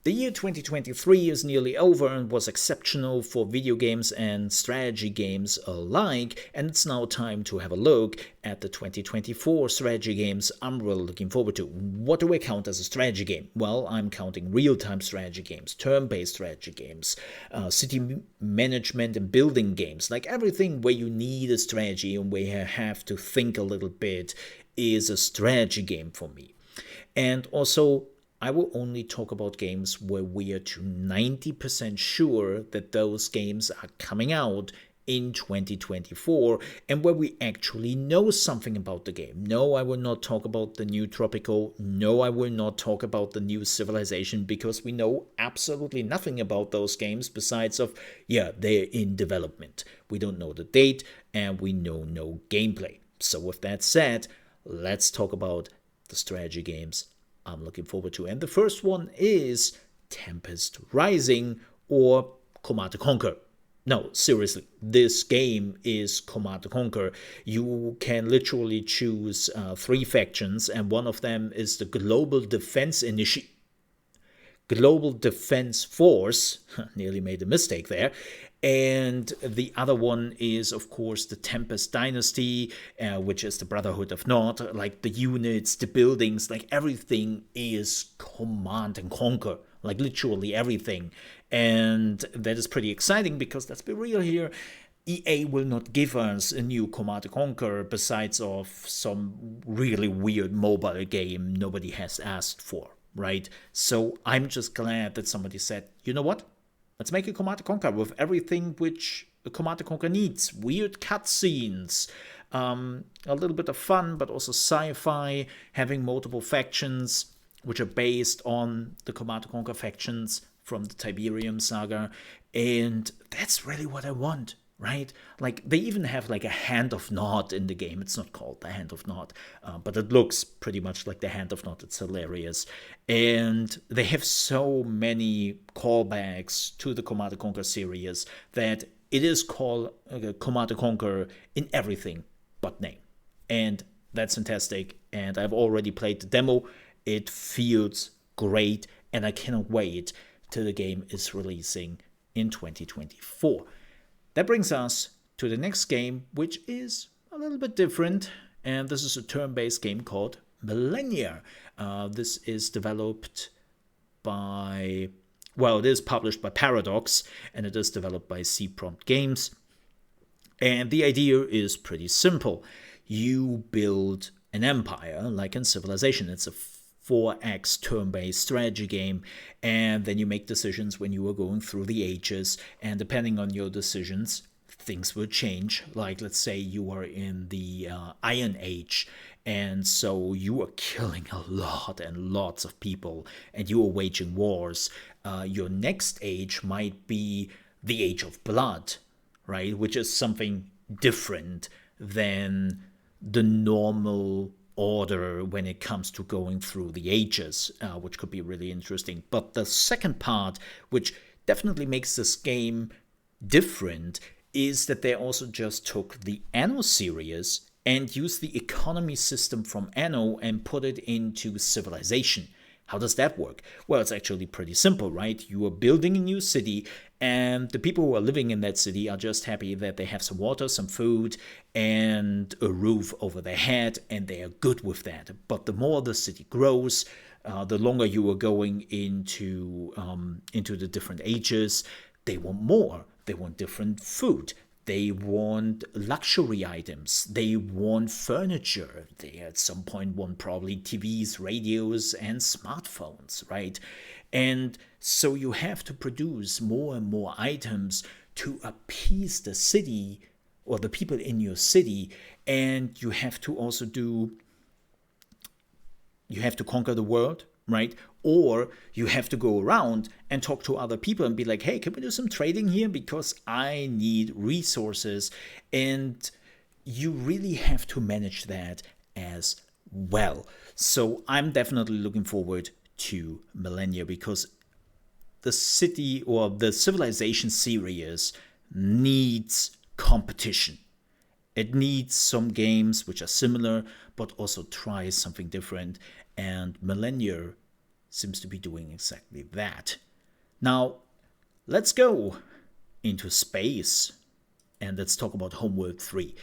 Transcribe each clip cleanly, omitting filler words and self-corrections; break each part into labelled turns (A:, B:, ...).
A: The year 2023 is nearly over and was exceptional for video games and strategy games alike, and it's now time to have a look at the 2024 strategy games I'm really looking forward to. What do I count as a strategy game? Well, I'm counting real-time strategy games, turn-based strategy games, city management and building games, like everything where you need a strategy and where you have to think a little bit is a strategy game for me. And also, I will only talk about games where we are to 90% sure that those games are coming out in 2024 and where we actually know something about the game. No, I will not talk about the new Tropico. No, I will not talk about the new Civilization because we know absolutely nothing about those games besides of, yeah, they're in development. We don't know the date and we know no gameplay. So with that said, let's talk about the strategy games I'm looking forward to. And the first one is Tempest Rising or Command & Conquer. No, seriously, this game is Command & Conquer. You can literally choose 3 factions, and one of them is the Global Defense Force. Nearly made a mistake there. And the other one is, of course, the Tempest Dynasty, which is the Brotherhood of Naught. Like the units, the buildings, like everything is Command and Conquer. Like literally everything. And that is pretty exciting because let's be real here. EA will not give us a new Command and Conquer besides of some really weird mobile game nobody has asked for, right? So I'm just glad that somebody said, you know what? Let's make a Command & Conquer with everything which a Command & Conquer needs. Weird cutscenes, a little bit of fun, but also sci-fi, having multiple factions which are based on the Command & Conquer factions from the Tiberium saga. And that's really what I want, right? Like, they even have like a Hand of Nod in the game. It's not called the Hand of Nod, but it looks pretty much like the Hand of Nod. It's hilarious. And they have so many callbacks to the Command & Conquer series that it is called Command & Conquer in everything but name. And that's fantastic. And I've already played the demo. It feels great. And I cannot wait till the game is releasing in 2024. That brings us to the next game, which is a little bit different, and this is a turn-based game called Millennia. This is developed by, well, it is published by Paradox, and it is developed by C-Prompt Games. And the idea is pretty simple. You build an empire, like in Civilization. It's a 4X turn-based strategy game, and then you make decisions when you are going through the ages, and depending on your decisions, things will change. Like, let's say you are in the Iron Age, and so you are killing a lot and lots of people, and you are waging wars. Your next age might be the Age of Blood, right? Which is something different than the normal order when it comes to going through the ages, which could be really interesting. But the second part, which definitely makes this game different, is that they also just took the Anno series and used the economy system from Anno and put it into Civilization. How does that work? Well, it's actually pretty simple, right? You are building a new city, and the people who are living in that city are just happy that they have some water, some food, and a roof over their head, and they are good with that. But the more the city grows, the longer you are going into the different ages, they want more. They want different food. They want luxury items. They want furniture. They at some point want probably TVs, radios, and smartphones, right? And so you have to produce more and more items to appease the city or the people in your city. And you have to also you have to conquer the world, right? Or you have to go around and talk to other people and be like, hey, can we do some trading here? Because I need resources. And you really have to manage that as well. So I'm definitely looking forward to Millennia because the city or the Civilization series needs competition. It needs some games which are similar, but also try something different. And Millennia seems to be doing exactly that. Now, let's go into space and let's talk about Homeworld 3.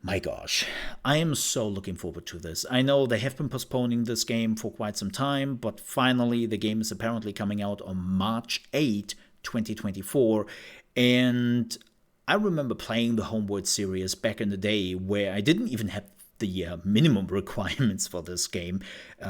A: My gosh, I am so looking forward to this. I know they have been postponing this game for quite some time, but finally the game is apparently coming out on March 8, 2024. And I remember playing the Homeworld series back in the day where I didn't even have the minimum requirements for this game.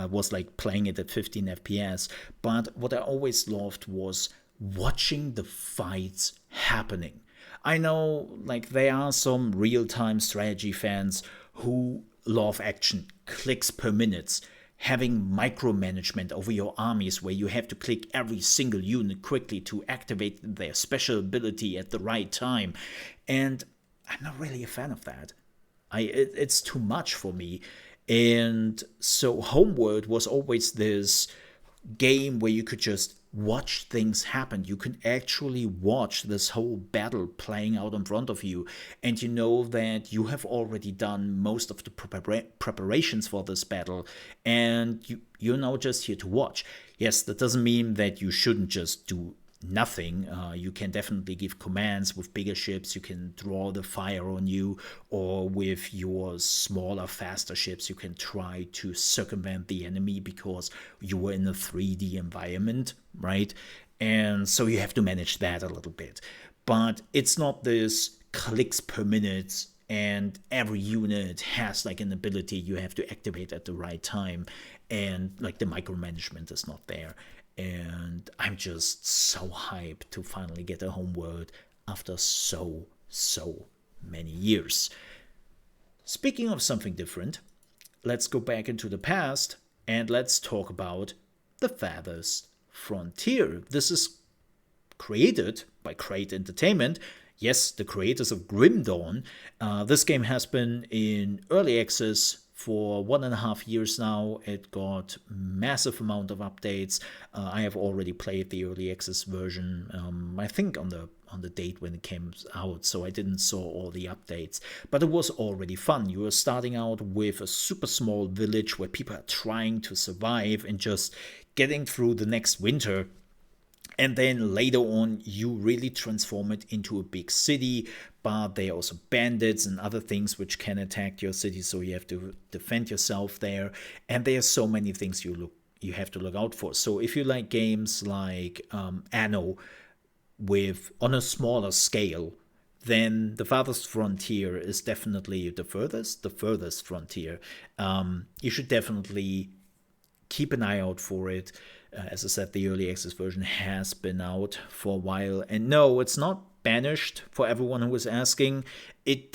A: Was like playing it at 15 FPS. But what I always loved was watching the fights happening. I know, like, there are some real-time strategy fans who love action, clicks per minute, having micromanagement over your armies where you have to click every single unit quickly to activate their special ability at the right time. And I'm not really a fan of that. It's too much for me. And so Homeworld was always this game where you could just watch things happen. You can actually watch this whole battle playing out in front of you, and you know that you have already done most of the preparations for this battle, and you're now just here to watch. Yes, that doesn't mean that you shouldn't just do nothing. You can definitely give commands with bigger ships. You can draw the fire on you, or with your smaller, faster ships, you can try to circumvent the enemy because you were in a 3D environment, right? And so you have to manage that a little bit. But it's not this clicks per minute and every unit has like an ability you have to activate at the right time, and like the micromanagement is not there. And I'm just so hyped to finally get a Homeworld after so many years. Speaking of something different, let's go back into the past and let's talk about the Fae Frontier. This is created by Crate Entertainment. Yes, the creators of Grim Dawn. This game has been in early access for 1.5 years now. It got massive amount of updates. I have already played the early access version, I think on the date when it came out, so I didn't saw all the updates. But it was already fun. You were starting out with a super small village where people are trying to survive and just getting through the next winter. And then later on, you really transform it into a big city, but there are also bandits and other things which can attack your city, so you have to defend yourself there. And there are so many things you have to look out for. So if you like games like Anno on a smaller scale, then the farthest frontier is definitely the furthest frontier. You should definitely keep an eye out for it. As I said, the early access version has been out for a while. And no, it's not banished for everyone who is asking. It's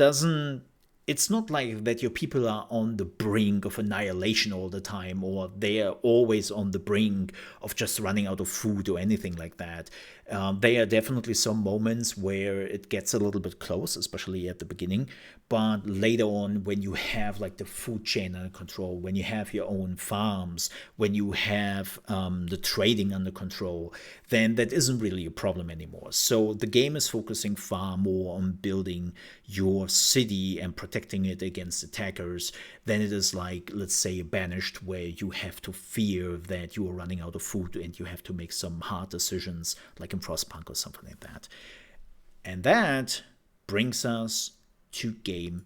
A: not like that your people are on the brink of annihilation all the time, or they are always on the brink of just running out of food or anything like that. There are definitely some moments where it gets a little bit close, especially at the beginning. But later on, when you have like the food chain under control, when you have your own farms, when you have the trading under control, then that isn't really a problem anymore. So the game is focusing far more on building your city and protecting it against attackers than it is like, let's say, Banished, where you have to fear that you are running out of food and you have to make some hard decisions, like in Frostpunk or something like that. And that brings us to game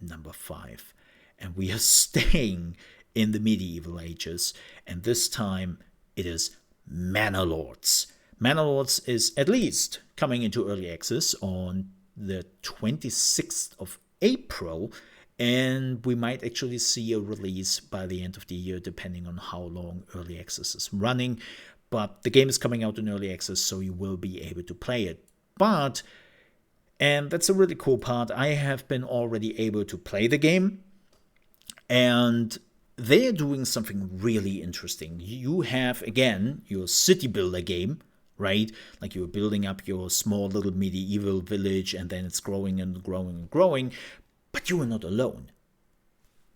A: number 5. And we are staying in the medieval ages, and this time it is Manor Lords. Manor Lords is at least coming into early access on the 26th of April, and we might actually see a release by the end of the year, depending on how long early access is running. But the game is coming out in early access, so you will be able to play it. And that's a really cool part, I have been already able to play the game, and they're doing something really interesting. You have, again, your city builder game, right? Like you're building up your small little medieval village, and then it's growing and growing and growing, but you are not alone.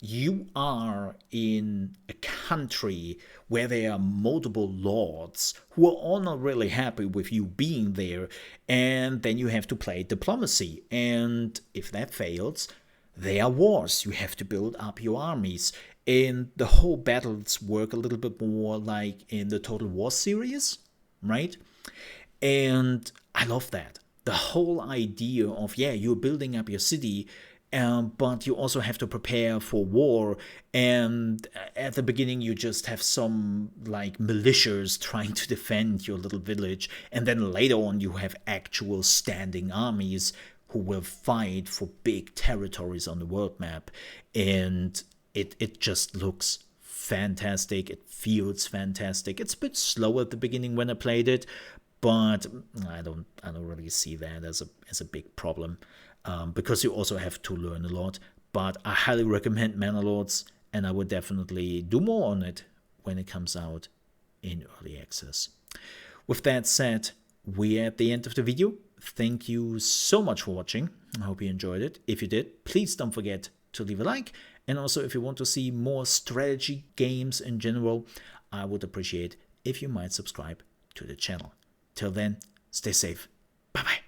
A: You are in a country where there are multiple lords who are all not really happy with you being there, and then you have to play diplomacy. And if that fails, there are wars. You have to build up your armies. And the whole battles work a little bit more like in the Total War series, right? And I love that. The whole idea of, yeah, you're building up your city, but you also have to prepare for war. And at the beginning, you just have some like militias trying to defend your little village. And then later on, you have actual standing armies who will fight for big territories on the world map. And it just looks fantastic. It feels fantastic. It's a bit slow at the beginning when I played it, but I don't really see that as a big problem, because you also have to learn a lot. But I highly recommend Manor Lords, and I would definitely do more on it when it comes out in early access. With that said, we're at the end of the video. Thank you so much for watching. I hope you enjoyed it. If you did, please don't forget to leave a like. And also, if you want to see more strategy games in general, I would appreciate if you might subscribe to the channel. Till then, stay safe. Bye-bye.